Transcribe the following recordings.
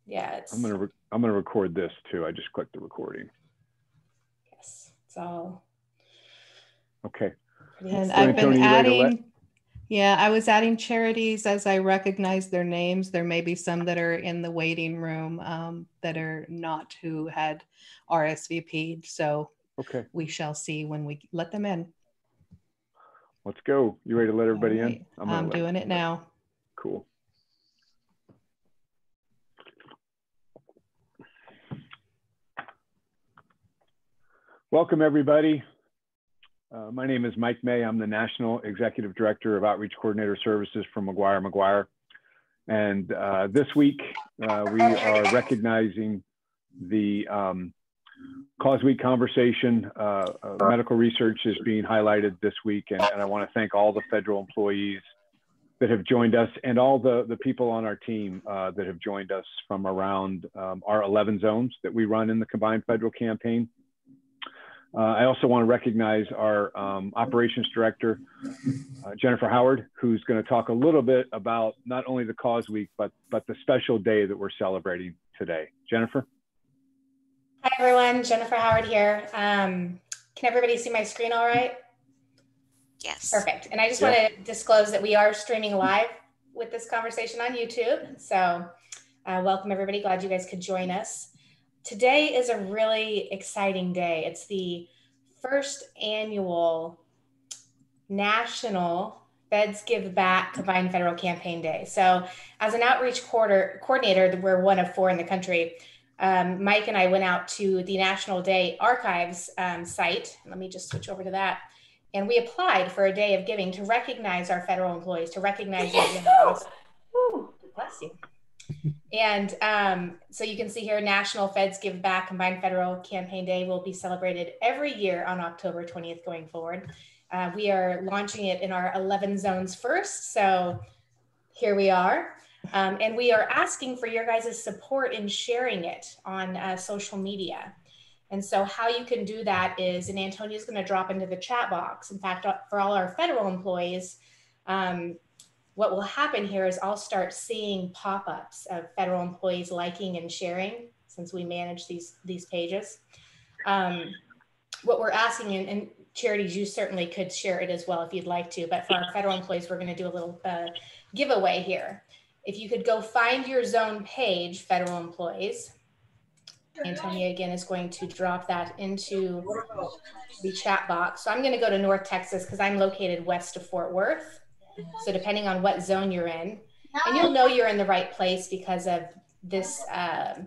Yeah, it's. I'm gonna record this too. I just clicked the recording. Yes, it's all. Okay. And I've been adding. Yeah, I was adding charities as I recognize their names. There may be some that are in the waiting room that are not who had RSVP'd. So okay, we shall see when we let them in. Let's go. You ready to let everybody right. in? I'm doing it now. Cool. Welcome, everybody. My name is Mike May. I'm the National Executive Director of Outreach Coordinator Services from McGuire. And this week, we are recognizing the Cause Week conversation. Medical research is being highlighted this week. And I want to thank all the federal employees that have joined us and all the people on our team that have joined us from around our 11 zones that we run in the combined federal campaign. I also want to recognize our operations director, Jennifer Howard, who's going to talk a little bit about not only the Cause Week, but the special day that we're celebrating today. Jennifer? Hi, everyone. Jennifer Howard here. Can everybody see my screen all right? Yes. Perfect. And I just want to disclose that we are streaming live with this conversation on YouTube. So welcome, everybody. Glad you guys could join us. Today is a really exciting day. It's the first annual National Feds Give Back Combined Federal Campaign Day. So as an outreach coordinator, we're one of 4 in the country. Mike and I went out to the National Day Archives site. Let me just switch over to that. And we applied for a day of giving to recognize our federal employees, to recognize their generosity. Bless you. And so you can see here, National Feds Give Back Combined Federal Campaign Day will be celebrated every year on October 20th going forward. We are launching it in our 11 zones first. So here we are. And we are asking for your guys' support in sharing it on social media. And so how you can do that is, and Antonia's going to drop into the chat box. In fact, for all our federal employees, what will happen here is I'll start seeing pop-ups of federal employees liking and sharing, since we manage these pages. What we're asking, and charities, you certainly could share it as well if you'd like to, but for our federal employees, we're going to do a little giveaway here. If you could go find your zone page, federal employees, Antonia again is going to drop that into the chat box. So I'm going to go to North Texas because I'm located west of Fort Worth. So depending on what zone you're in, and you'll know you're in the right place because of this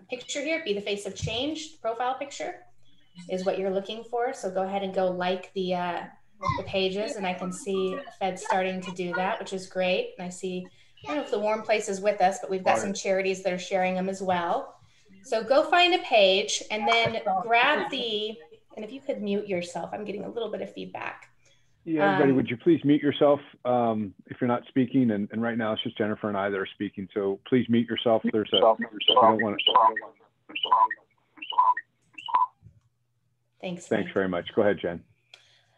picture here, Be the Face of Change profile picture is what you're looking for. So go ahead and go like the pages, and I can see Fed starting to do that, which is great. And I see, I don't know if the Warm Place is with us, but we've got some charities that are sharing them as well. So go find a page and then grab and if you could mute yourself, I'm getting a little bit of feedback. Yeah, everybody, would you please mute yourself if you're not speaking? And right now it's just Jennifer and I that are speaking. So please mute yourself. There's a, you don't want to. Thanks. Thanks very much. Go ahead, Jen.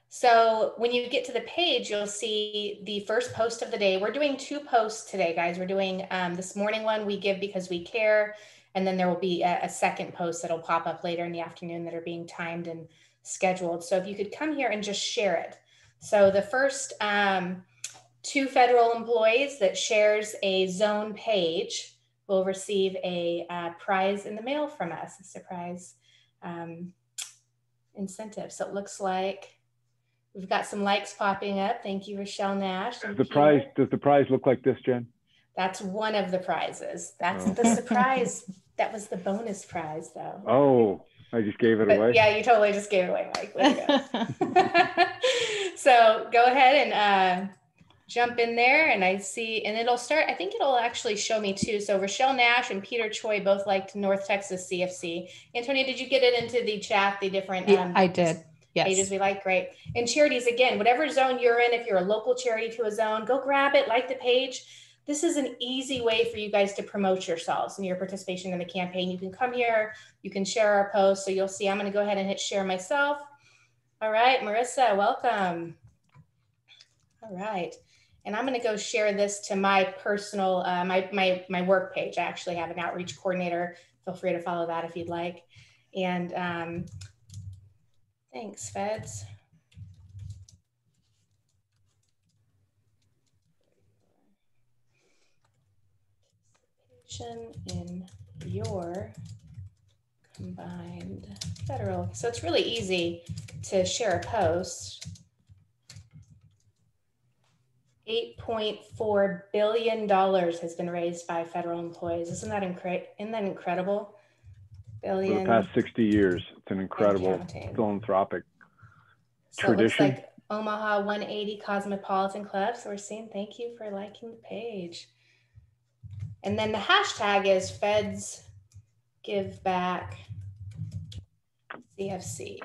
So when you get to the page, you'll see the first post of the day. We're doing 2 posts today, guys. We're doing this morning one, We Give Because We Care. And then there will be a second post that'll pop up later in the afternoon that are being timed and scheduled. So if you could come here and just share it. So the first 2 federal employees that shares a zone page will receive a prize in the mail from us, a surprise incentive. So it looks like we've got some likes popping up. Thank you, Rochelle Nash. Does the prize look like this, Jen? That's one of the prizes. That's the surprise. That was the bonus prize, though. Oh, I just gave it away. Yeah, you totally just gave it away, Mike. Way to go. So go ahead and jump in there, and I see, and it'll start, I think it'll actually show me too. So Rochelle Nash and Peter Choi both liked North Texas CFC. Antonia, did you get it into the chat, the different I did. Yes. pages we like? Great. And charities, again, whatever zone you're in, if you're a local charity to a zone, go grab it, like the page. This is an easy way for you guys to promote yourselves and your participation in the campaign. You can come here, you can share our posts. So you'll see, I'm going to go ahead and hit share myself. All right, Marissa, welcome. All right. And I'm going to go share this to my personal, my work page. I actually have an outreach coordinator. Feel free to follow that if you'd like. And thanks, Feds. In your combined federal. So it's really easy to share a post. $8.4 billion has been raised by federal employees. Isn't that incredible? Billion. For the past 60 years, it's an incredible philanthropic tradition. It looks like Omaha 180 Cosmopolitan Club. So we're saying thank you for liking the page. And then the hashtag is Feds Give Back CFC,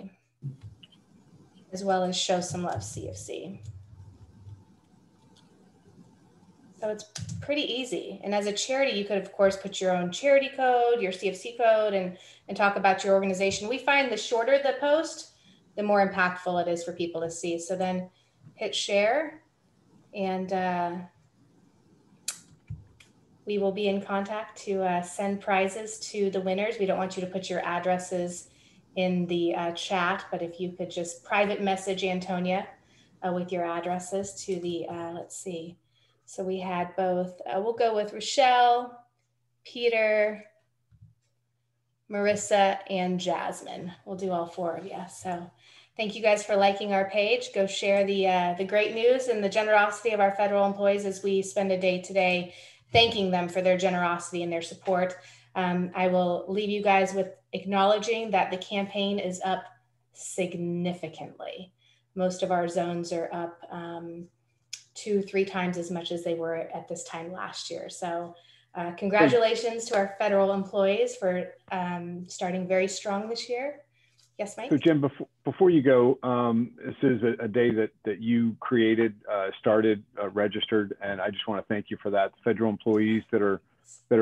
as well as Show Some Love CFC. So it's pretty easy. And as a charity, you could, of course, put your own charity code, your CFC code, and talk about your organization. We find the shorter the post, the more impactful it is for people to see. So then hit share, and we will be in contact to send prizes to the winners. We don't want you to put your addresses in the chat, but if you could just private message Antonia with your addresses to the, let's see. So we had both, we'll go with Rochelle, Peter, Marissa, and Jasmine. We'll do all 4 of you. So thank you guys for liking our page. Go share the great news and the generosity of our federal employees as we spend a day today thanking them for their generosity and their support. I will leave you guys with acknowledging that the campaign is up significantly. Most of our zones are up 2-3 times as much as they were at this time last year. So congratulations to our federal employees for starting very strong this year. Yes, Mike? So Jim, before you go, this is a day that you created, started, registered, and I just want to thank you for that. Federal employees that are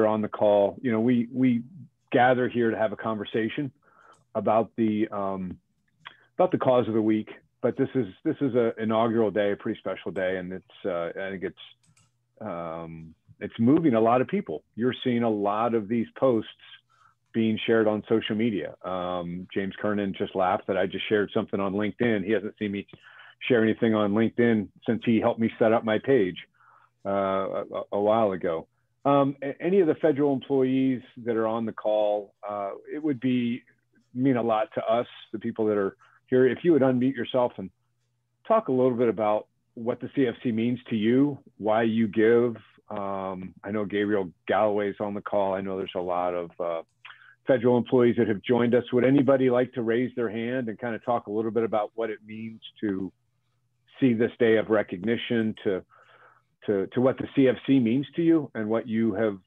on the call. You know, we gather here to have a conversation about the cause of the week. But this is an inaugural day, a pretty special day, and I think it's moving a lot of people. You're seeing a lot of these posts being shared on social media. James Kernan just laughed that I just shared something on LinkedIn. He hasn't seen me share anything on LinkedIn since he helped me set up my page a while ago. Any of the federal employees that are on the call, it would mean a lot to us, the people that are here. If you would unmute yourself and talk a little bit about what the CFC means to you, why you give. I know Gabriel Galloway is on the call. I know there's a lot of federal employees that have joined us. Would anybody like to raise their hand and kind of talk a little bit about what it means to see this day of recognition, to what the CFC means to you, and what you have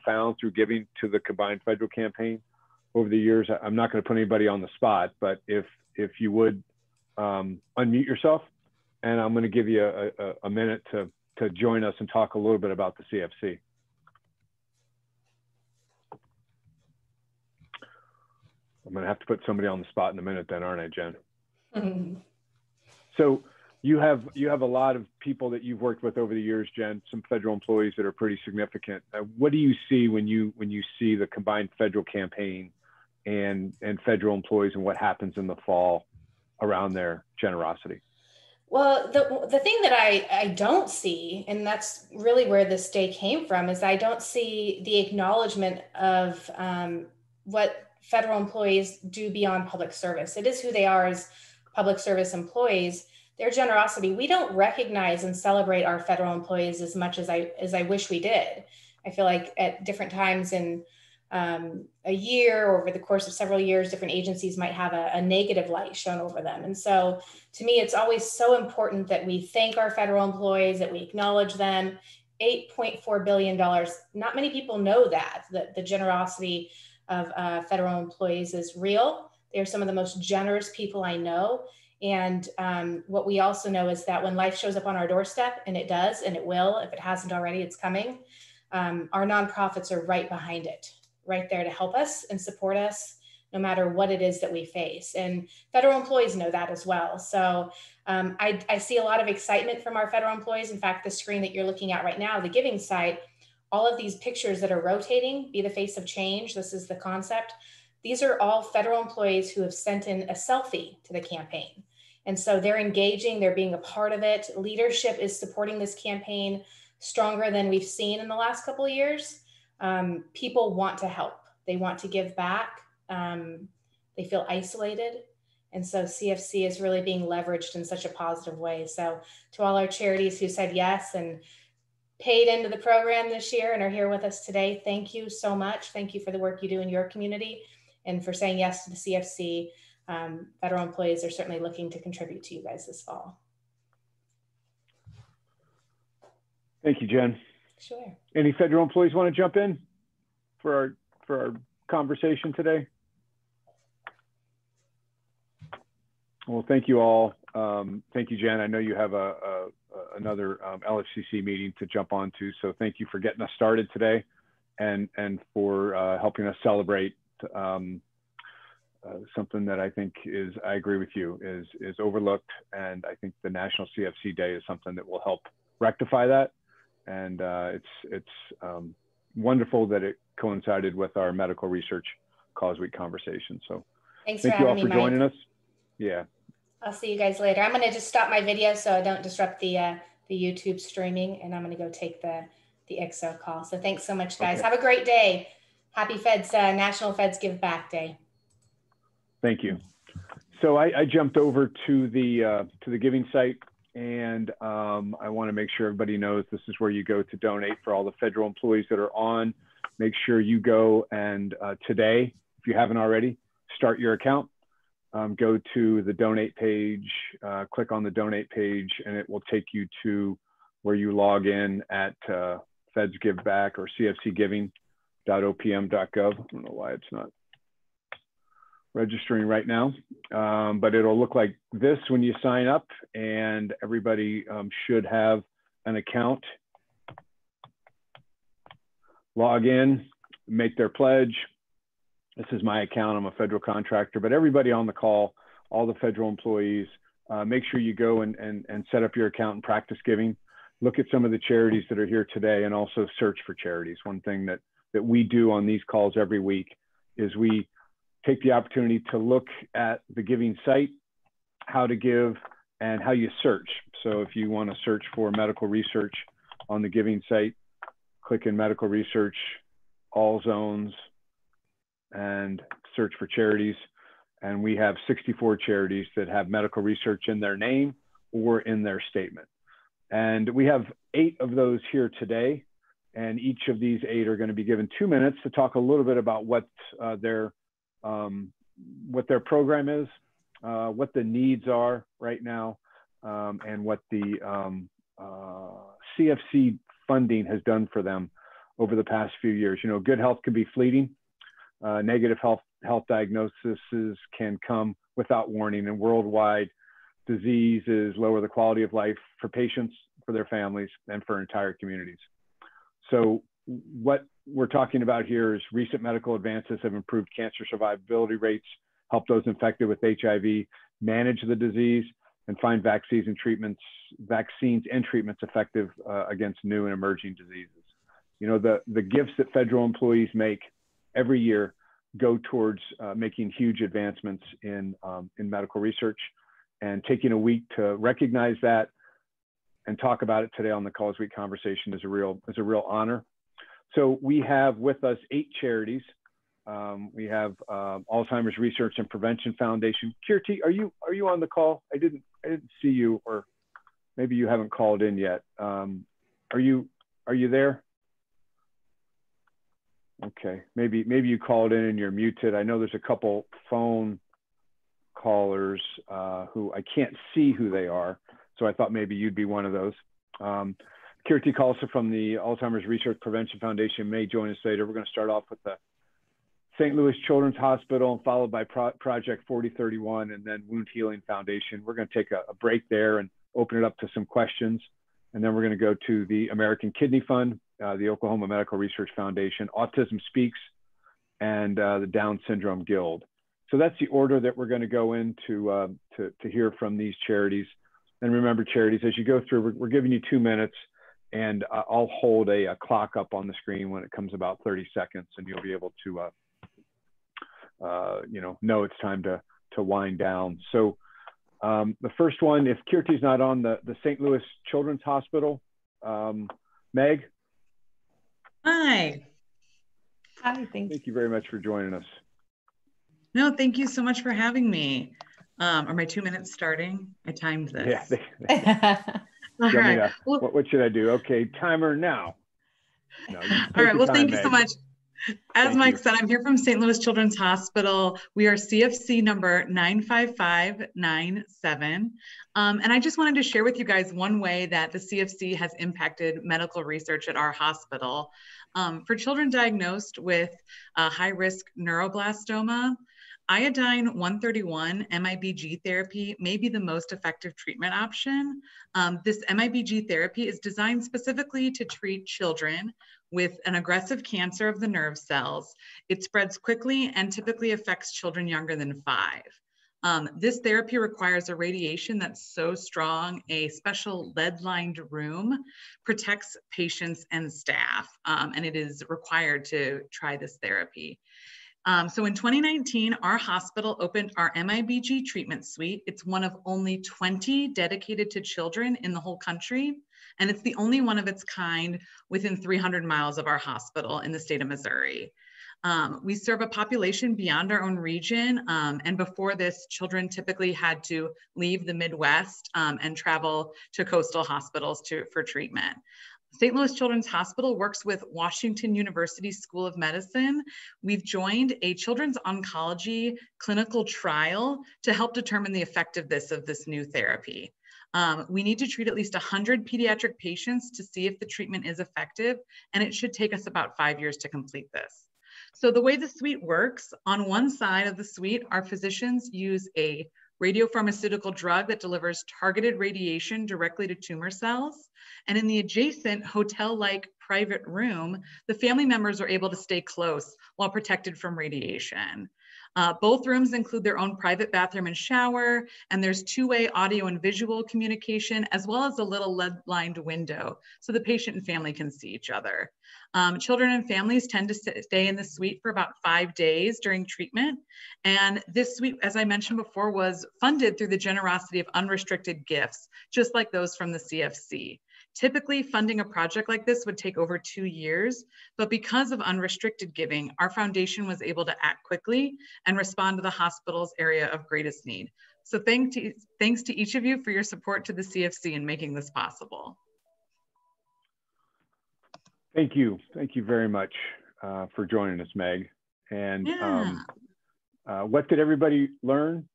found through giving to the combined federal campaign over the years? I'm not going to put anybody on the spot, but if you would unmute yourself, and I'm going to give you a minute to join us and talk a little bit about the CFC. I'm going to have to put somebody on the spot in a minute then, aren't I, Jen? Mm-hmm. So you have a lot of people that you've worked with over the years, Jen, some federal employees that are pretty significant. What do you see when you see the combined federal campaign and federal employees, and what happens in the fall around their generosity? Well, the thing that I don't see, and that's really where this day came from, is I don't see the acknowledgement of what federal employees do beyond public service. It is who they are as public service employees. Their generosity, we don't recognize and celebrate our federal employees as much as I wish we did. I feel like at different times in a year or over the course of several years, different agencies might have a negative light shown over them. And so to me, it's always so important that we thank our federal employees, that we acknowledge them. $8.4 billion. Not many people know that the generosity of federal employees is real. They're some of the most generous people I know. And what we also know is that when life shows up on our doorstep, and it does, and it will, if it hasn't already, it's coming, our nonprofits are right behind it, right there to help us and support us, no matter what it is that we face. And federal employees know that as well. So I see a lot of excitement from our federal employees. In fact, the screen that you're looking at right now, the giving site, all of these pictures that are rotating, Be the Face of Change, this is the concept. These are all federal employees who have sent in a selfie to the campaign. And so they're engaging, they're being a part of it. Leadership is supporting this campaign stronger than we've seen in the last couple of years. People want to help. They want to give back. They feel isolated. And so CFC is really being leveraged in such a positive way. So to all our charities who said yes and paid into the program this year and are here with us today, thank you so much. Thank you for the work you do in your community and for saying yes to the CFC. Federal employees are certainly looking to contribute to you guys this fall. Thank you, Jen. Sure. Any federal employees want to jump in for our conversation today? Well, thank you all. Thank you, Jen. I know you have another LFCC meeting to jump onto, so thank you for getting us started today and for helping us celebrate something that I think I agree with you, is overlooked. And I think the National CFC Day is something that will help rectify that. And it's wonderful that it coincided with our medical research cause week conversation. So thank you all for joining us. Yeah. I'll see you guys later. I'm going to just stop my video so I don't disrupt the YouTube streaming, and I'm going to go take the ICSO call. So thanks so much, guys. Okay. Have a great day. Happy National Feds Give Back Day. Thank you. So I jumped over to the giving site, and I want to make sure everybody knows this is where you go to donate for all the federal employees that are on. Make sure you go and today, if you haven't already, start your account. Go to the donate page, click on the donate page, and it will take you to where you log in at Feds Give Back or cfcgiving.opm.gov. I don't know why it's not registering right now, but it'll look like this when you sign up, and everybody should have an account. Log in, make their pledge. This is my account. I'm a federal contractor, but everybody on the call, all the federal employees, make sure you go and set up your account and practice giving. Look at some of the charities that are here today, and also search for charities. One thing that we do on these calls every week is we take the opportunity to look at the giving site, how to give, and how you search. So if you want to search for medical research on the giving site, click in medical research, all zones, and search for charities. And we have 64 charities that have medical research in their name or in their statement. And we have 8 of those here today. And each of these 8 are going to be given 2 minutes to talk a little bit about what their program is, what the needs are right now, and what the CFC funding has done for them over the past few years. You know, good health can be fleeting. Negative health diagnoses can come without warning, and worldwide diseases lower the quality of life for patients, for their families, and for entire communities. So what we're talking about here is recent medical advances have improved cancer survivability rates, helped those infected with HIV manage the disease, and find vaccines and treatments effective against new and emerging diseases. You know, the gifts that federal employees make every year go towards making huge advancements in medical research, and taking a week to recognize that and talk about it today on the Calls Week conversation is a real honor. So we have with us 8 charities. We have Alzheimer's Research and Prevention Foundation. Kirti, are you on the call? I didn't see you, or maybe you haven't called in yet. Are you there? Okay, maybe you called in and you're muted. I know there's a couple phone callers who I can't see who they are, so I thought maybe you'd be one of those. Kirti Khalsa from the Alzheimer's Research Prevention Foundation may join us later. We're going to start off with the St. Louis Children's Hospital, followed by Project 4031, and then Wound Healing Foundation. We're going to take a break there and open it up to some questions. And then we're going to go to the American Kidney Fund, the Oklahoma Medical Research Foundation, Autism Speaks, and the Down Syndrome Guild. So that's the order that we're going to go into to hear from these charities. And remember, charities, as you go through, we're giving you 2 minutes, and I'll hold a clock up on the screen when it comes about 30 seconds, and you'll be able to know it's time to wind down. So the first one, if Kirti's not on, the St. Louis Children's Hospital. Meg? Hi. Hi, Thank you very much for joining us. No, thank you so much for having me. Are my 2 minutes starting? I timed this. Yeah. All right. Well, what should I do? Okay, timer now. No, all right. Well, thank you so much. As Mike said, I'm here from St. Louis Children's Hospital. We are CFC number 95597. And I just wanted to share with you guys one way that the CFC has impacted medical research at our hospital. For children diagnosed with high-risk neuroblastoma, iodine 131 MIBG therapy may be the most effective treatment option. This MIBG therapy is designed specifically to treat children with an aggressive cancer of the nerve cells. It spreads quickly and typically affects children younger than 5. This therapy requires a radiation that's so strong, a special lead-lined room protects patients and staff, and it is required to try this therapy. So in 2019, our hospital opened our MIBG treatment suite. It's one of only 20 dedicated to children in the whole country, and it's the only one of its kind within 300 miles of our hospital in the state of Missouri. We serve a population beyond our own region, and before this, children typically had to leave the Midwest and travel to coastal hospitals for treatment. St. Louis Children's Hospital works with Washington University School of Medicine. We've joined a children's oncology clinical trial to help determine the effectiveness of this new therapy. We need to treat at least 100 pediatric patients to see if the treatment is effective, and it should take us about 5 years to complete this. So the way the suite works, on one side of the suite, our physicians use a radiopharmaceutical drug that delivers targeted radiation directly to tumor cells. And in the adjacent hotel-like private room, the family members are able to stay close while protected from radiation. Both rooms include their own private bathroom and shower, and there's two-way audio and visual communication, as well as a little lead-lined window so the patient and family can see each other. Children and families tend to stay in the suite for about 5 days during treatment. And this suite, as I mentioned before, was funded through the generosity of unrestricted gifts, just like those from the CFC. Typically, funding a project like this would take over 2 years, but because of unrestricted giving, our foundation was able to act quickly and respond to the hospital's area of greatest need. So thanks to each of you for your support to the CFC in making this possible. Thank you. Thank you very much for joining us, Meg. And what did everybody learn?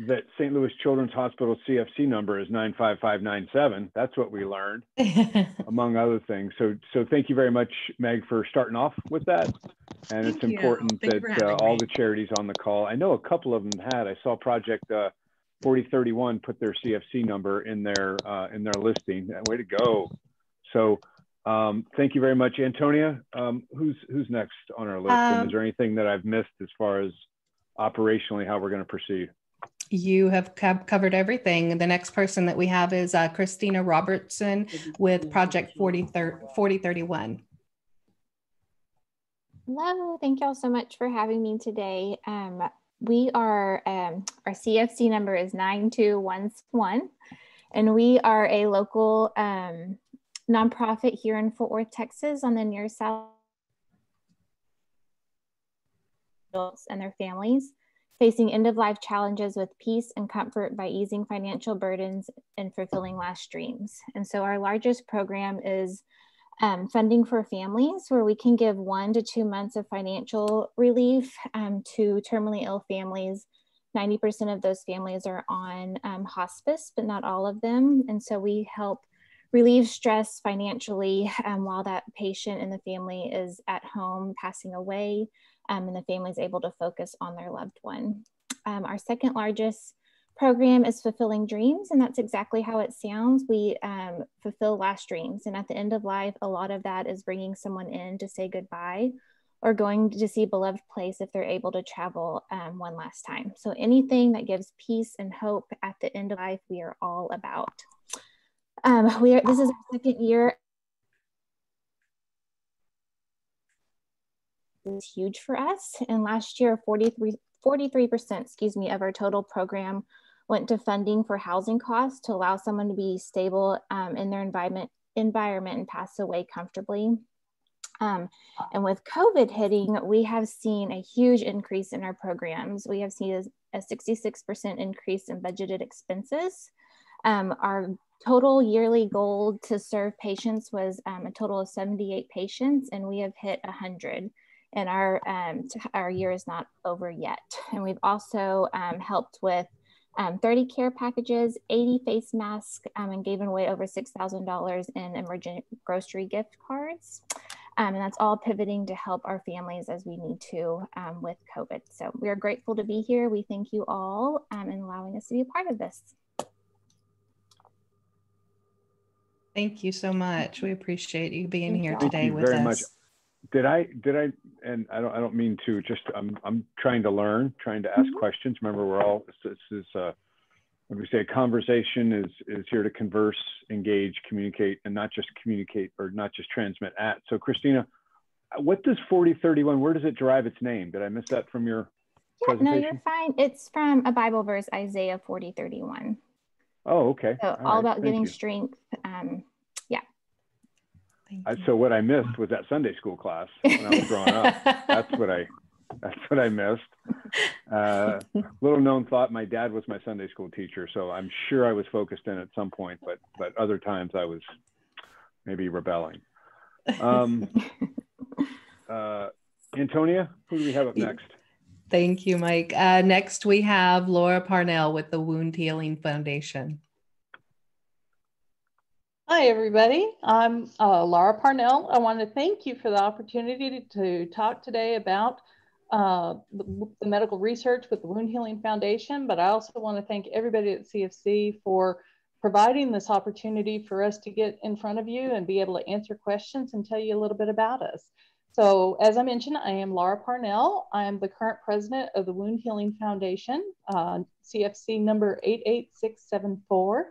That St. Louis Children's Hospital CFC number is 95597. That's what we learned, among other things. So thank you very much, Meg, for starting off with that. And it's important that all the charities on the call, I know a couple of them had. I saw Project 4031 put their CFC number in their listing. Way to go. So thank you very much, Antonia. Who's next on our list? And is there anything that I've missed as far as operationally how we're going to proceed? You have covered everything. The next person that we have is Christina Robertson with Project 4031. Hello, thank you all so much for having me today. We are, our CFC number is 9211, and we are a local nonprofit here in Fort Worth, Texas, on the near south, adults and their families facing end-of-life challenges with peace and comfort by easing financial burdens and fulfilling last dreams. And so our largest program is funding for families, where we can give 1 to 2 months of financial relief to terminally ill families. 90% of those families are on hospice, but not all of them. And so we help relieve stress financially while that patient and the family is at home passing away, and the family is able to focus on their loved one. Our second largest program is Fulfilling Dreams, and that's exactly how it sounds. We fulfill last dreams, and at the end of life, a lot of that is bringing someone in to say goodbye, or going to see a beloved place if they're able to travel one last time. So anything that gives peace and hope at the end of life, we are all about. This is our second year. Is huge for us. And last year, 43% of our total program went to funding for housing costs to allow someone to be stable in their environment and pass away comfortably. And with COVID hitting, we have seen a huge increase in our programs. We have seen a 66% increase in budgeted expenses. Our total yearly goal to serve patients was a total of 78 patients, and we have hit 100. And our year is not over yet. And we've also helped with 30 care packages, 80 face masks, and given away over $6,000 in emergent grocery gift cards. And that's all pivoting to help our families as we need to with COVID. So we are grateful to be here. We thank you all in allowing us to be a part of this. Thank you so much. We appreciate you being here today with us. Much. Did I, and I don't mean to, just, I'm trying to learn, trying to ask questions. Remember, we're all, this is, when we say a conversation is here to converse, engage, communicate, and not just communicate or not just transmit at. So Christina, what does 4031, where does it derive its name? Did I miss that from your presentation? No, you're fine. It's from a Bible verse, Isaiah 40:31. Oh, okay. So all about getting strength. So what I missed was that Sunday school class when I was growing up. That's what I missed. Little known thought, my dad was my Sunday school teacher, so I'm sure I was focused in at some point, but other times I was maybe rebelling. Antonia, who do we have up next? Thank you, Mike. Next we have Laura Parnell with the Wound Healing Foundation. Hi, everybody. I'm Laura Parnell. I want to thank you for the opportunity to talk today about the medical research with the Wound Healing Foundation, but I also want to thank everybody at CFC for providing this opportunity for us to get in front of you and be able to answer questions and tell you a little bit about us. So as I mentioned, I am Laura Parnell. I am the current president of the Wound Healing Foundation, CFC number 88674.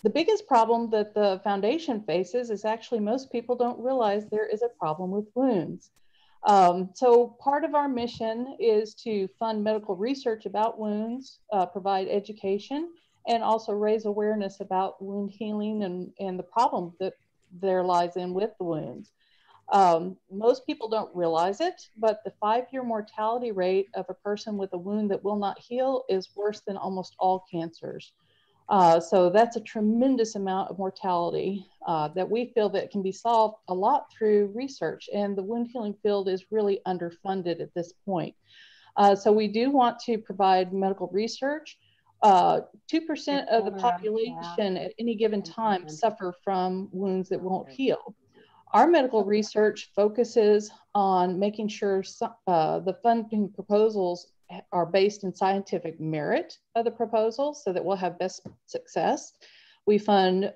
The biggest problem that the foundation faces is actually most people don't realize there is a problem with wounds. So part of our mission is to fund medical research about wounds, provide education, and also raise awareness about wound healing and the problem that there lies in with the wounds. Most people don't realize it, but the 5-year mortality rate of a person with a wound that will not heal is worse than almost all cancers. So that's a tremendous amount of mortality that we feel that can be solved a lot through research, and the wound healing field is really underfunded at this point. So we do want to provide medical research. 2% of the population at any given time suffer from wounds that won't heal. Our medical research focuses on making sure the funding proposals are based in scientific merit of the proposals so that we'll have best success. We fund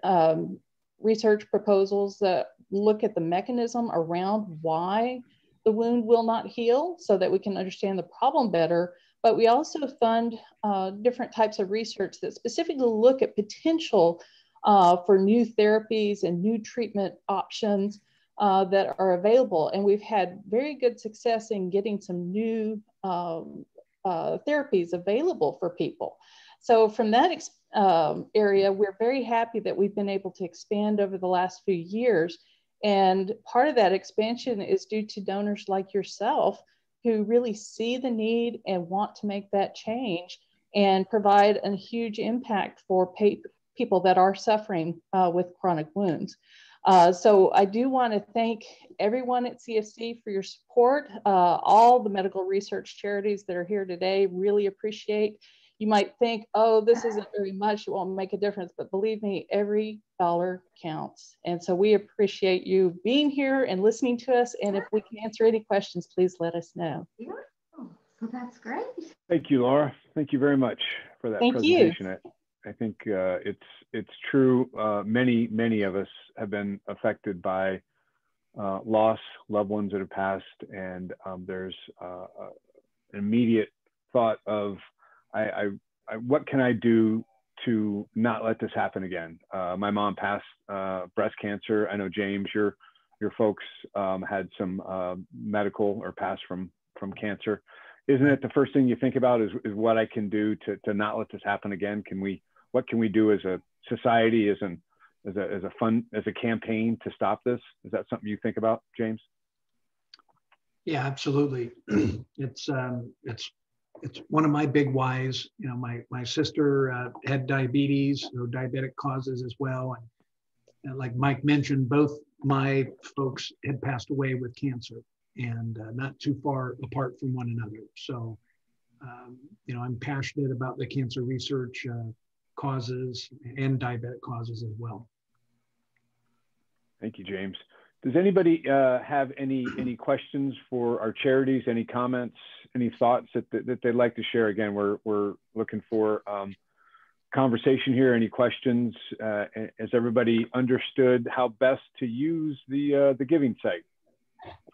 research proposals that look at the mechanism around why the wound will not heal so that we can understand the problem better. But we also fund different types of research that specifically look at potential for new therapies and new treatment options that are available. And we've had very good success in getting some new therapies available for people. So from that area, we're very happy that we've been able to expand over the last few years. And part of that expansion is due to donors like yourself who really see the need and want to make that change and provide a huge impact for people that are suffering with chronic wounds. So I do want to thank everyone at CFC for your support. All the medical research charities that are here today really appreciate. You might think, oh, this isn't very much, it won't make a difference, but believe me, every dollar counts. And so we appreciate you being here and listening to us. And if we can answer any questions, please let us know. So that's great. Thank you, Laura. Thank you very much for that presentation. I think it's true. Many of us have been affected by lost loved ones that have passed, and there's an immediate thought of, what can I do to not let this happen again? My mom passed breast cancer. I know, James, your folks had some medical or passed from cancer. Isn't it the first thing you think about is what I can do to not let this happen again? What can we do as a society, as a campaign to stop this? Is that something you think about, James? Yeah, absolutely. It's one of my big whys. You know, my sister had diabetes, so diabetic causes as well. And like Mike mentioned, both my folks had passed away with cancer, and not too far apart from one another. So, you know, I'm passionate about the cancer research causes and diabetic causes as well. Thank you, James. Does anybody have any questions for our charities? Any comments? Any thoughts that they'd like to share? Again, we're looking for conversation here. Any questions? Has everybody understood how best to use the giving site?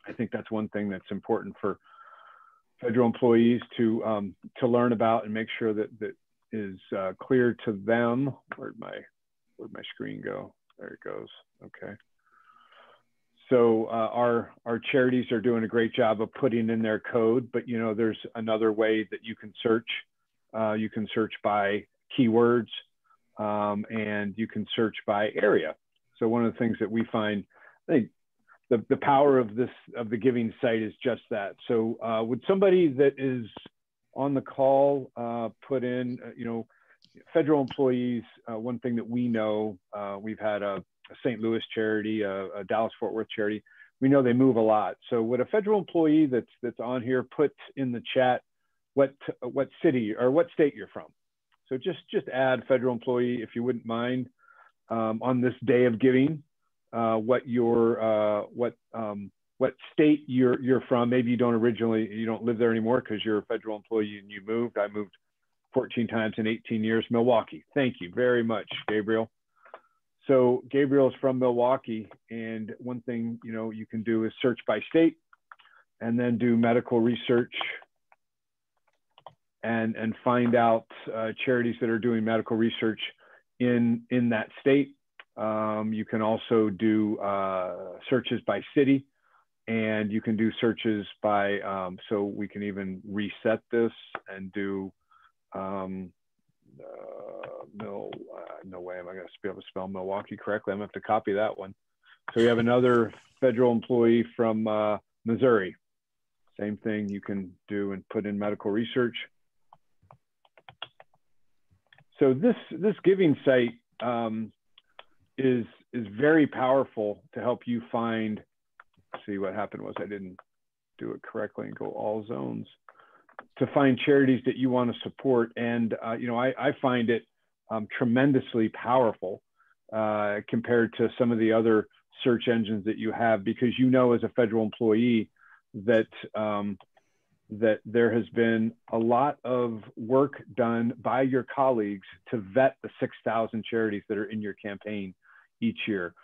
I think that's one thing that's important for federal employees to learn about and make sure that is clear to them. Where'd my screen go? There it goes. Okay. So our charities are doing a great job of putting in their code, but you know, there's another way that you can search. You can search by keywords, and you can search by area. So one of the things that we find, I think the power of the giving site is just that. So would somebody that is on the call put in, you know, federal employees, one thing that we know, we've had a St. Louis charity, a Dallas-Fort Worth charity. We know they move a lot. So would a federal employee that's on here put in the chat what city or what state you're from? So just add federal employee, if you wouldn't mind, on this day of giving, what state you're from. Maybe you don't live there anymore because you're a federal employee and you moved. I moved 14 times in 18 years. Milwaukee. Thank you very much, Gabriel. So Gabriel's from Milwaukee, and one thing you can do is search by state, and then do medical research, and find out charities that are doing medical research in that state. You can also do searches by city, and you can do searches by. So we can even reset this and do. No way am I going to be able to spell Milwaukee correctly. I'm going to have to copy that one. So we have another federal employee from Missouri. Same thing you can do and put in medical research. So this giving site is very powerful to help you find. See, what happened was I didn't do it correctly and go all zones. To find charities that you want to support. And, I find it tremendously powerful compared to some of the other search engines that you have, because as a federal employee that there has been a lot of work done by your colleagues to vet the 6,000 charities that are in your campaign each year.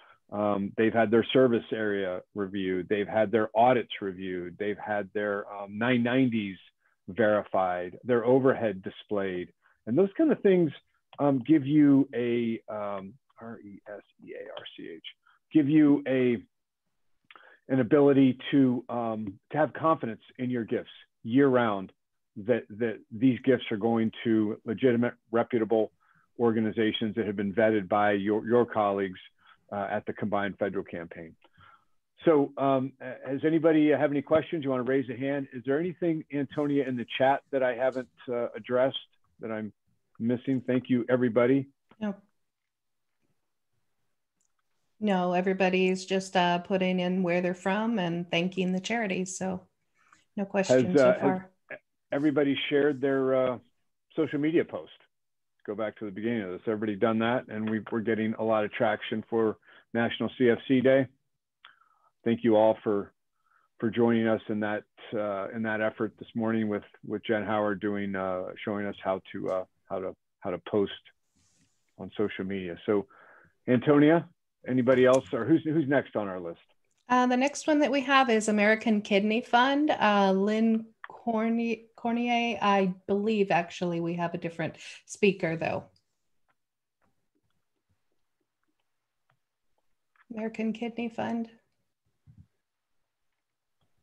They've had their service area reviewed. They've had their audits reviewed. They've had their 990s verified, their overhead displayed, and those kind of things give you a RESEARCH, give you an ability to have confidence in your gifts year round, that these gifts are going to legitimate, reputable organizations that have been vetted by your colleagues at the combined federal campaign. So does anybody have any questions? You want to raise a hand? Is there anything, Antonia, in the chat that I haven't addressed that I'm missing? Thank you, everybody. No, everybody's just putting in where they're from and thanking the charities. So no questions so far. Has everybody shared their social media post? Go back to the beginning of this. Everybody done that? And we're getting a lot of traction for National CFC Day. Thank you all for joining us in that effort this morning with Jen Howard showing us how to post on social media. So, Antonia, anybody else, or who's next on our list? The next one that we have is American Kidney Fund. Lynn Cornier, I believe actually we have a different speaker though. American Kidney Fund.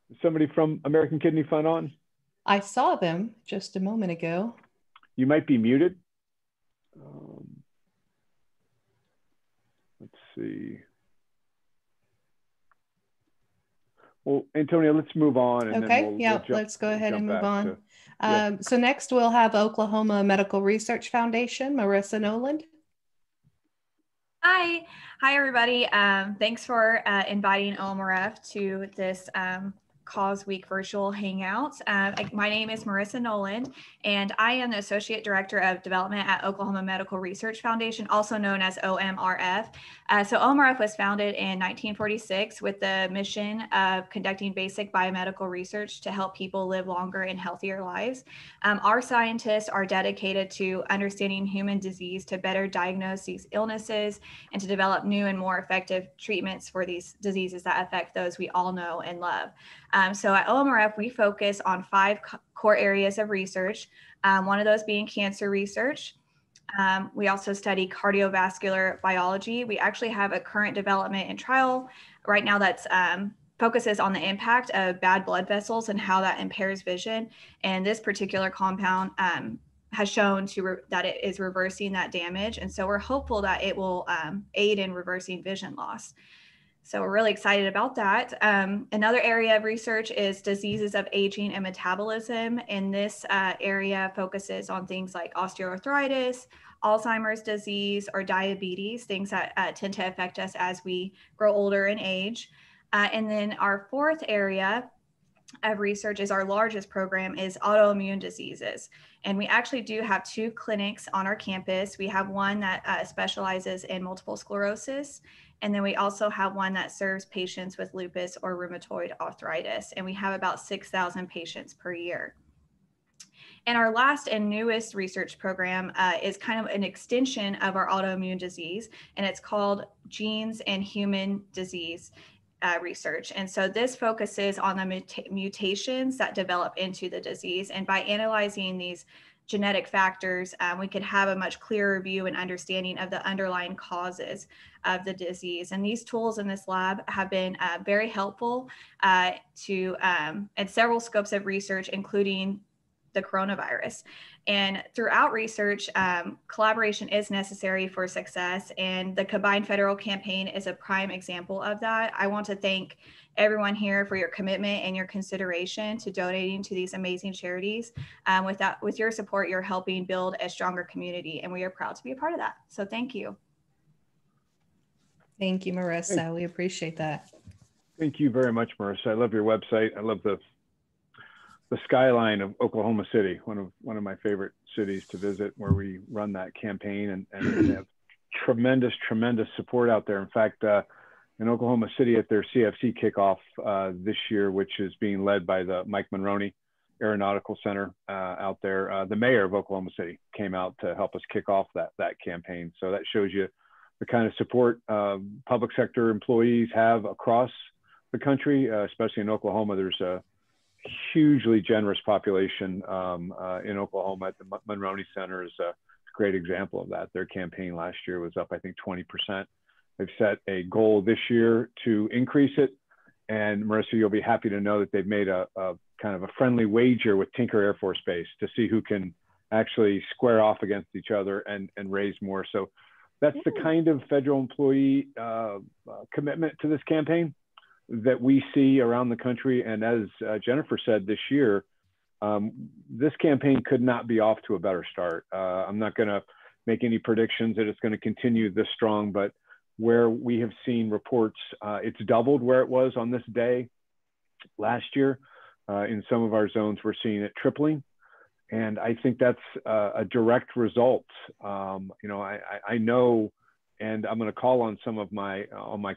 Is somebody from American Kidney Fund on? I saw them just a moment ago. You might be muted. Let's see. Well, Antonia, let's move on. And okay, then we'll let's go ahead and move on. Yeah. So next we'll have Oklahoma Medical Research Foundation, Marissa Noland. Hi everybody. Thanks for inviting OMRF to this Cause Week virtual hangout. My name is Marissa Noland, and I am the Associate Director of Development at Oklahoma Medical Research Foundation, also known as OMRF. So OMRF was founded in 1946 with the mission of conducting basic biomedical research to help people live longer and healthier lives. Our scientists are dedicated to understanding human disease to better diagnose these illnesses and to develop new and more effective treatments for these diseases that affect those we all know and love. So at OMRF, we focus on 5 core areas of research, one of those being cancer research. We also study cardiovascular biology. We actually have a current development and trial right now that's focuses on the impact of bad blood vessels and how that impairs vision. And this particular compound has shown that it is reversing that damage. And so we're hopeful that it will aid in reversing vision loss. So we're really excited about that. Another area of research is diseases of aging and metabolism. And this area focuses on things like osteoarthritis, Alzheimer's disease, or diabetes, things that tend to affect us as we grow older and age. And then our 4th area of research is our largest program is autoimmune diseases. And we actually do have 2 clinics on our campus. We have one that specializes in multiple sclerosis. And then we also have one that serves patients with lupus or rheumatoid arthritis. And we have about 6,000 patients per year. And our last and newest research program is kind of an extension of our autoimmune disease, and it's called Genes and Human Disease research. And so this focuses on the mutations that develop into the disease. And by analyzing these genetic factors, we could have a much clearer view and understanding of the underlying causes of the disease. And these tools in this lab have been very helpful at several scopes of research, including the coronavirus. And throughout research, collaboration is necessary for success, and the Combined Federal Campaign is a prime example of that. I want to thank everyone here for your commitment and your consideration to donating to these amazing charities. With your support, you're helping build a stronger community, and we are proud to be a part of that. So thank you. Thank you, Marissa. We appreciate that. Thank you very much, Marissa. I love your website. I love the skyline of Oklahoma City, one of my favorite cities to visit, where we run that campaign, and they have tremendous support out there. In fact, in Oklahoma City at their CFC kickoff this year, which is being led by the Mike Monroney Aeronautical Center out there, the mayor of Oklahoma City came out to help us kick off that campaign. So that shows you the kind of support public sector employees have across the country, especially in Oklahoma. There's a hugely generous population in Oklahoma. At the Monroney Center is a great example of that. Their campaign last year was up, I think, 20%. They've set a goal this year to increase it. And Marissa, you'll be happy to know that they've made a kind of a friendly wager with Tinker Air Force Base to see who can actually square off against each other and raise more. So that's the kind of federal employee commitment to this campaign that we see around the country. And as Jennifer said, this year, this campaign could not be off to a better start. I'm not going to make any predictions that it's going to continue this strong, but where we have seen reports, it's doubled where it was on this day last year. In some of our zones, we're seeing it tripling. And I think that's a direct result. I know, and I'm going to call on some of my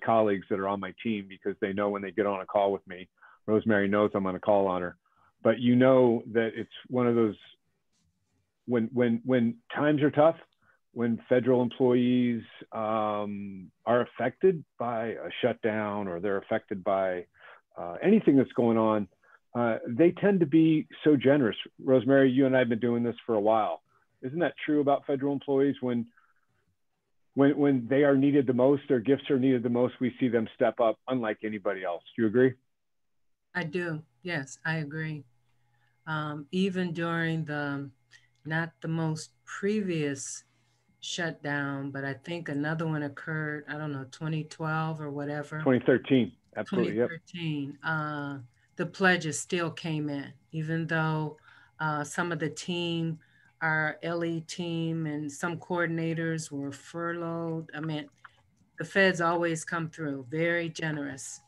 colleagues that are on my team, because they know when they get on a call with me. Rosemary knows I'm going to call on her. But you know that it's one of those, when times are tough, when federal employees are affected by a shutdown, or they're affected by anything that's going on, they tend to be so generous. Rosemary, you and I have been doing this for a while. Isn't that true about federal employees? When they are needed the most, their gifts are needed the most, we see them step up unlike anybody else. Do you agree? I do. Yes, I agree. Even during not the most previous shutdown, but I think another one occurred, I don't know, 2012 or whatever. 2013, absolutely. 2013. Yep. The pledges still came in, even though some of the team, our LE team and some coordinators were furloughed. I mean, the feds always come through. Very generous,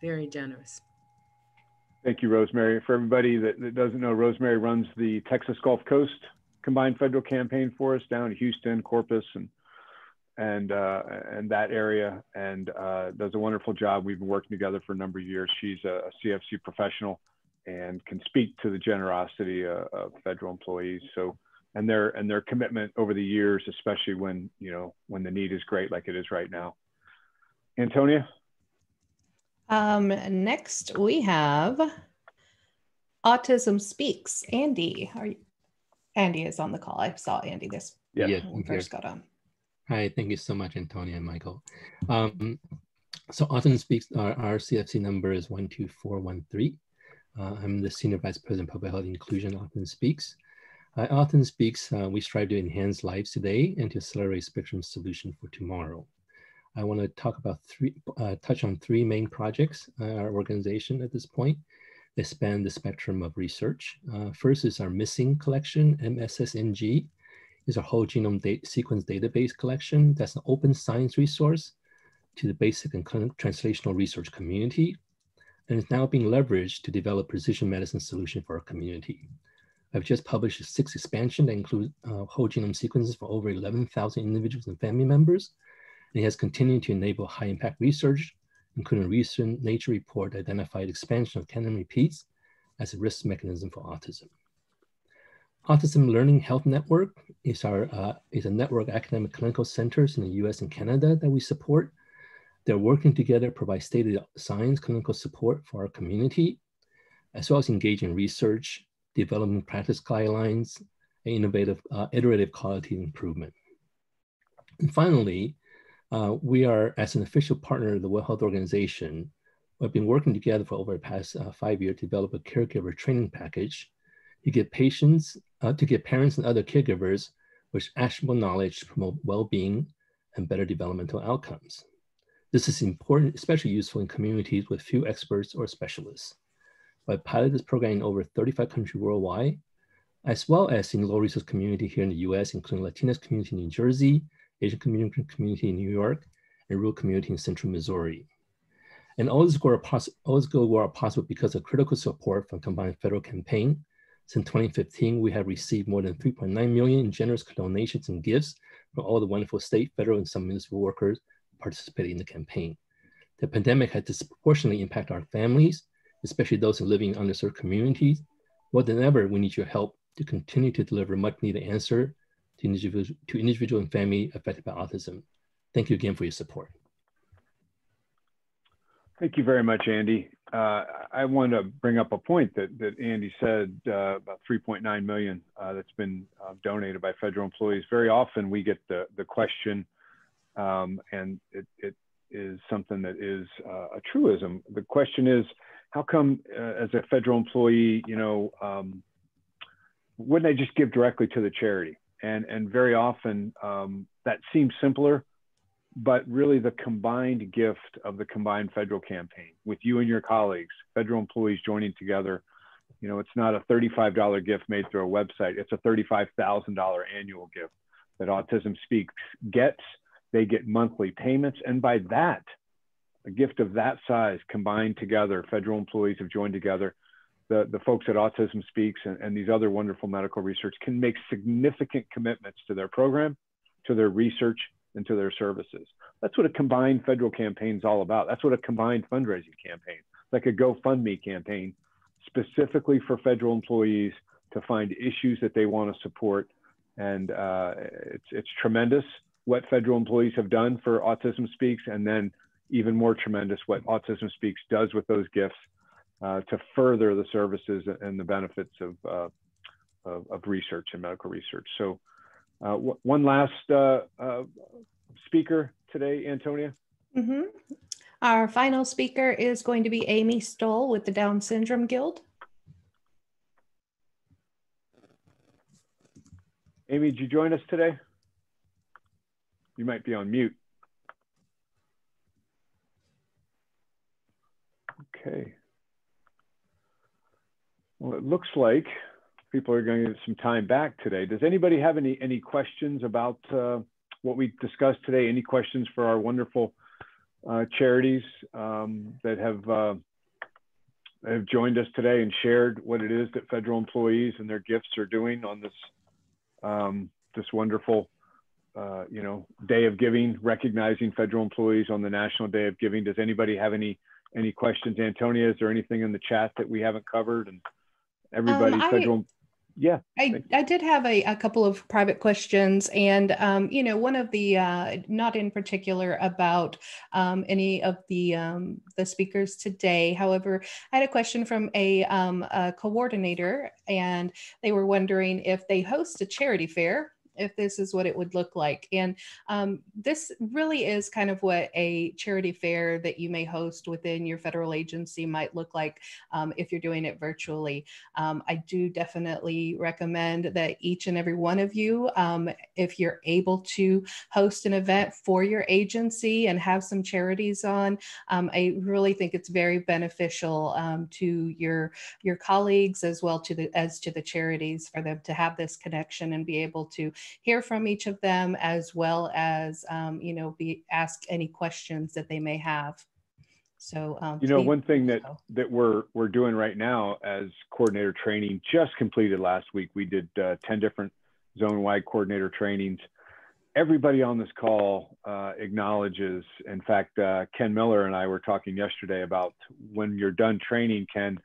very generous. Thank you, Rosemary. For everybody that doesn't know, Rosemary runs the Texas Gulf Coast Combined Federal Campaign for us down in Houston, Corpus, and that area, and does a wonderful job. We've been working together for a number of years. She's a CFC professional and can speak to the generosity of federal employees. So, and their commitment over the years, especially when the need is great, like it is right now. Antonia. Next we have Autism Speaks. Andy, Andy is on the call. I saw Andy when we first got on. Hi, thank you so much, Antonia and Michael. So Autism Speaks, our CFC number is 12413. I'm the Senior Vice President of Public Health Inclusion at Autism Speaks. At Autism Speaks, we strive to enhance lives today and to accelerate spectrum solution for tomorrow. I want to talk about touch on three main projects our organization at this point. They span the spectrum of research. First is our missing collection, MSSNG. Is a whole genome sequence database collection that's an open science resource to the basic and translational research community, and is now being leveraged to develop precision medicine solution for our community. I've just published a 6th expansion that includes whole genome sequences for over 11,000 individuals and family members. And it has continued to enable high impact research, including a recent Nature report that identified expansion of tandem repeats as a risk mechanism for autism. Autism Learning Health Network is a network of academic clinical centers in the US and Canada that we support. They're working together to provide state-of-the-science clinical support for our community, as well as engage in research, development practice guidelines, and innovative iterative quality improvement. And finally, we are, as an official partner of the World Health Organization, we've been working together for over the past 5 years to develop a caregiver training package to give parents and other caregivers with actionable knowledge to promote well-being and better developmental outcomes. This is important, especially useful in communities with few experts or specialists. I piloted this program in over 35 countries worldwide, as well as in low-resource community here in the US, including Latinx community in New Jersey, Asian community in New York, and rural community in Central Missouri. And all this were possible because of critical support from Combined Federal Campaign. Since 2015, we have received more than 3.9 million in generous donations and gifts from all the wonderful state, federal, and some municipal workers participating in the campaign. The pandemic had disproportionately impacted our families, especially those living in underserved communities. More than ever, we need your help to continue to deliver much needed answer to individual and family affected by autism. Thank you again for your support. Thank you very much, Andy. I want to bring up a point that Andy said about 3.9 million that's been donated by federal employees. Very often we get the question, and it is something that is a truism. The question is, how come as a federal employee, wouldn't I just give directly to the charity? And very often that seems simpler, but really the combined gift of the combined federal campaign with you and your colleagues, federal employees joining together, it's not a $35 gift made through a website. It's a $35,000 annual gift that Autism Speaks gets. They get monthly payments. And by that, a gift of that size combined together, federal employees have joined together. The folks at Autism Speaks and these other wonderful medical research can make significant commitments to their program, to their research, and to their services. That's what a combined federal campaign is all about. That's what a combined fundraising campaign, like a GoFundMe campaign, specifically for federal employees to find issues that they want to support And it's tremendous what federal employees have done for Autism Speaks, and then even more tremendous what Autism Speaks does with those gifts to further the services and the benefits of research and medical research. So one last speaker today, Antonia. Mm-hmm. Our final speaker is going to be Amy Stoll with the Down Syndrome Guild. Amy, did you join us today? You might be on mute. Okay. Well, it looks like people are going to get some time back today. Does anybody have any questions about what we discussed today? Any questions for our wonderful charities that have joined us today and shared what it is that federal employees and their gifts are doing on this this wonderful Day of Giving, recognizing federal employees on the National Day of Giving? Does anybody have any questions? Antonia, is there anything in the chat that we haven't covered? And everybody, federal. Yeah. I did have a couple of private questions, and one of the not in particular about any of the speakers today. However, I had a question from a coordinator, and they were wondering if they host a charity fair, if this is what it would look like. And this really is kind of what a charity fair that you may host within your federal agency might look like if you're doing it virtually. I do definitely recommend that each and every one of you, if you're able to host an event for your agency and have some charities on, I really think it's very beneficial to your colleagues as well to the charities, for them to have this connection and be able to hear from each of them, as well as ask any questions that they may have. So one thing that we're doing right now as coordinator training just completed last week. We did 10 different zone-wide coordinator trainings. Everybody on this call acknowledges. In fact, Ken Miller and I were talking yesterday about when you're done training, Ken,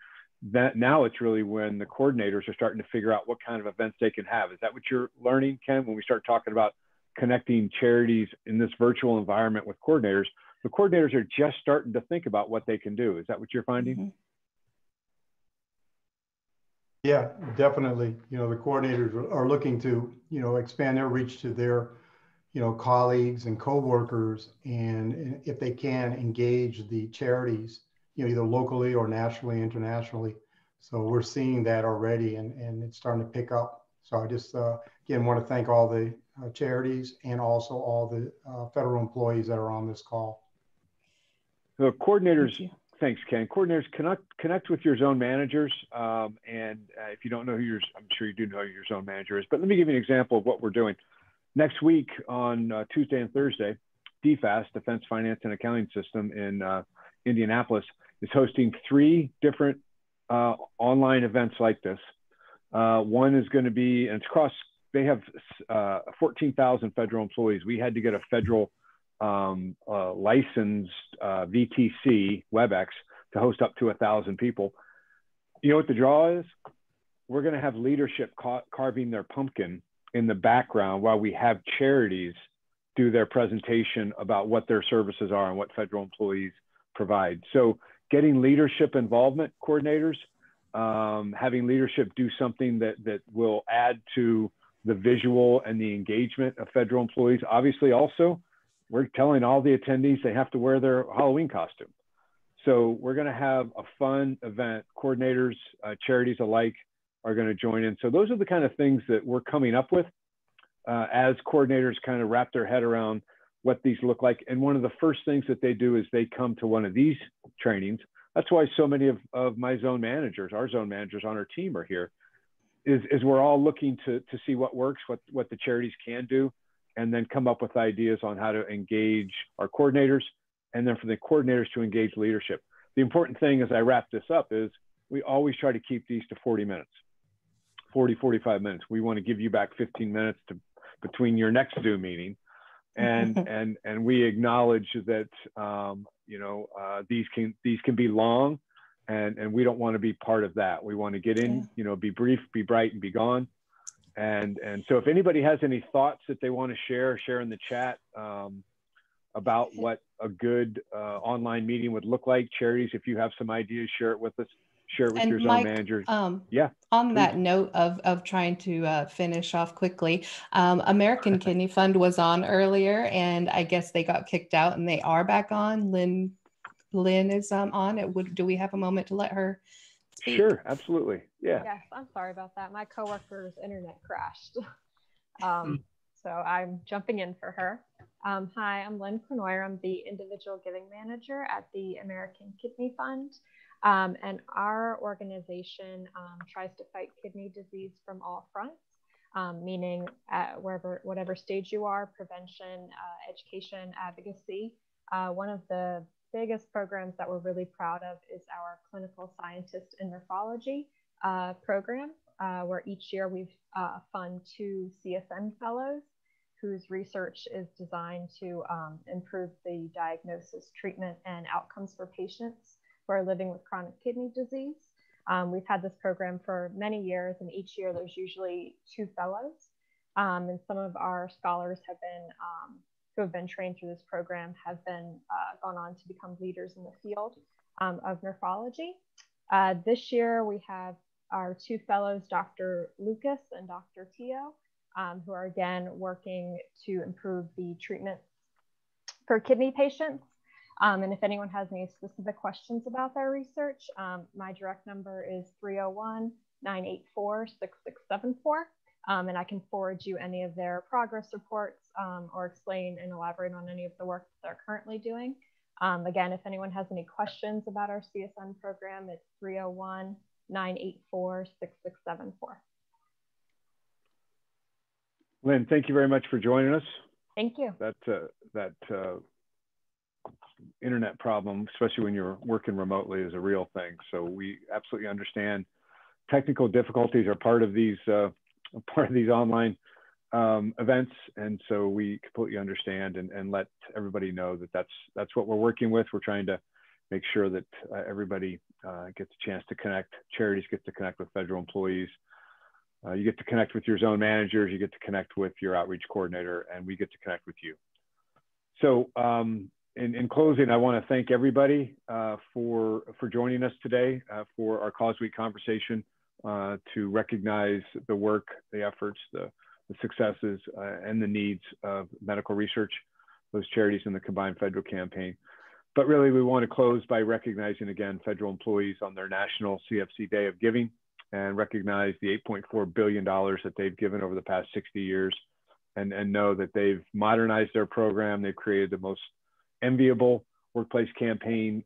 that now it's really when the coordinators are starting to figure out what kind of events they can have. Is that what you're learning, Ken, when we start talking about connecting charities in this virtual environment with coordinators? The coordinators are just starting to think about what they can do. Is that what you're finding? Mm-hmm. Yeah, definitely. The coordinators are looking to, expand their reach to their, colleagues and coworkers, and if they can, engage the charities, either locally or nationally, internationally. So we're seeing that already, and it's starting to pick up. So I just, again, want to thank all the charities and also all the federal employees that are on this call. So coordinators, thanks, Ken. Coordinators, connect with your zone managers. And if you don't know who I'm sure you do know who your zone manager is, but let me give you an example of what we're doing. Next week on Tuesday and Thursday, DFAS, Defense Finance and Accounting System in Indianapolis, is hosting 3 different online events like this. One is going to be, and it's across, they have 14,000 federal employees. We had to get a federal licensed VTC WebEx to host up to 1,000 people. You know what the draw is? We're going to have leadership carving their pumpkin in the background while we have charities do their presentation about what their services are and what federal employees provide. So getting leadership involvement, coordinators, having leadership do something that will add to the visual and the engagement of federal employees. Obviously, also, we're telling all the attendees they have to wear their Halloween costume. So we're going to have a fun event. Coordinators, charities alike are going to join in. So those are the kind of things that we're coming up with as coordinators kind of wrap their head around what these look like. And one of the first things that they do is they come to one of these trainings. That's why so many of my zone managers, our zone managers on our team are here, is we're all looking to see what works, what the charities can do, and then come up with ideas on how to engage our coordinators, and then for the coordinators to engage leadership. The important thing as I wrap this up is we always try to keep these to 40 minutes, 40, 45 minutes. We want to give you back 15 minutes between your next Zoom meeting. And we acknowledge that these can be long, and we don't want to be part of that. We want to get in, be brief, be bright, and be gone. And so if anybody has any thoughts that they want to share in the chat about what a good online meeting would look like. Charities, if you have some ideas, share it with us. Share it with your zone managers. Yeah. On that note of trying to finish off quickly, American Kidney Fund was on earlier, and I guess they got kicked out, and they are back on. Lynn is on. Do we have a moment to let her speak? Sure, absolutely. Yeah. Yes, I'm sorry about that. My coworker's internet crashed. So I'm jumping in for her. Hi, I'm Lynn Crenoyer. I'm the individual giving manager at the American Kidney Fund. And our organization tries to fight kidney disease from all fronts, meaning whatever stage you are, prevention, education, advocacy. One of the biggest programs that we're really proud of is our clinical scientist in nephrology program, where each year we fund 2 CSN fellows whose research is designed to improve the diagnosis, treatment, and outcomes for patients who are living with chronic kidney disease. We've had this program for many years, and each year there's usually 2 fellows. And some of our scholars have been, who have been trained through this program have been gone on to become leaders in the field of nephrology. This year we have our 2 fellows, Dr. Lucas and Dr. Tio, who are again working to improve the treatment for kidney patients. And if anyone has any specific questions about their research, my direct number is 301-984-6674. And I can forward you any of their progress reports or explain and elaborate on any of the work that they're currently doing. Again, if anyone has any questions about our CSN program, it's 301-984-6674. Lynn, thank you very much for joining us. Thank you. That internet problem, especially when you're working remotely, is a real thing. So we absolutely understand technical difficulties are part of these online events, and so we completely understand and let everybody know that that's what we're working with. We're trying to make sure that everybody gets a chance to connect. Charities get to connect with federal employees. You get to connect with your zone managers. You get to connect with your outreach coordinator, and we get to connect with you. So in closing, I want to thank everybody for joining us today for our Cause Week conversation to recognize the work, the efforts, the successes, and the needs of medical research, those charities in the combined federal campaign. But really, we want to close by recognizing again federal employees on their National CFC Day of Giving, and recognize the $8.4 billion that they've given over the past 60 years, and know that they've modernized their program. They've created the most enviable workplace campaign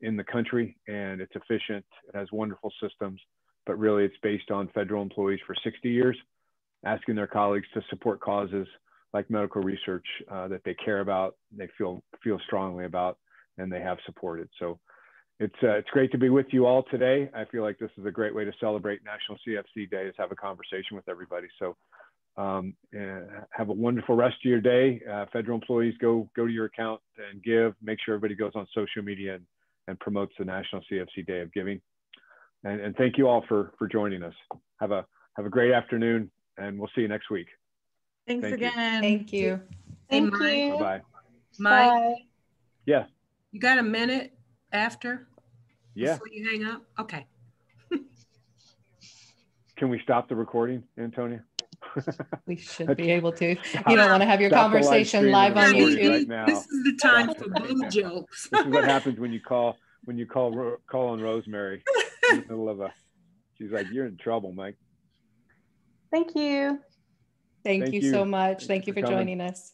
in the country, and it's efficient. It has wonderful systems, but really it's based on federal employees for 60 years, asking their colleagues to support causes like medical research that they care about, they feel strongly about, and they have supported. So it's great to be with you all today. I feel like this is a great way to celebrate National CFC Day, is have a conversation with everybody. So have a wonderful rest of your day. Federal employees, go to your account and give. Make sure everybody goes on social media and promotes the National CFC Day of Giving. And thank you all for joining us. Have a great afternoon, and we'll see you next week. Thanks again. Thank you. Thank you. Bye-bye. Mike, Bye. Yeah. you got a minute after? Yeah. Before you hang up? Okay. Can we stop the recording, Antonia? We should be able to. You don't want to have your conversation live on YouTube right now. This is the time for blue jokes. This is what happens when you call on Rosemary in the middle of she's like, you're in trouble, Mike. Thank you. Thank you so much. Thank you for coming. joining us.